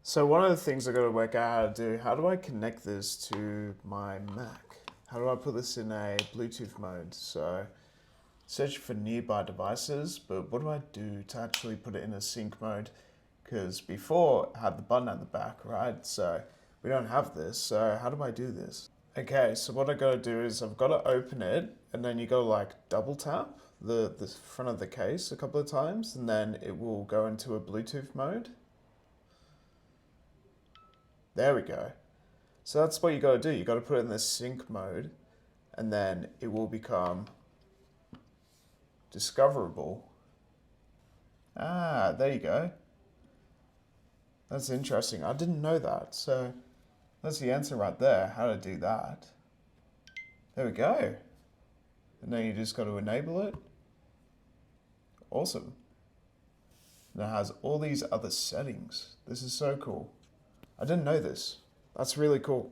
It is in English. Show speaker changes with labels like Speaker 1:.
Speaker 1: So one of the things I got to work out how to do, how do I connect this to my Mac? How do I put this in a Bluetooth mode? So search for nearby devices, but what do I do to actually put it in a sync mode? Because before I had the button at the back, right? So we don't have this, so how do I do this? Okay, so what I got to do is I've got to open it, and then you got to like double tap the front of the case a couple of times, and then it will go into a Bluetooth mode. There we go. So that's what you got to do. You got to put it in the sync mode, and then it will become discoverable. Ah, there you go. That's interesting. I didn't know that. So that's the answer right there, how to do that. There we go. And then you just got to enable it. Awesome. And it has all these other settings. This is so cool. I didn't know this. That's really cool.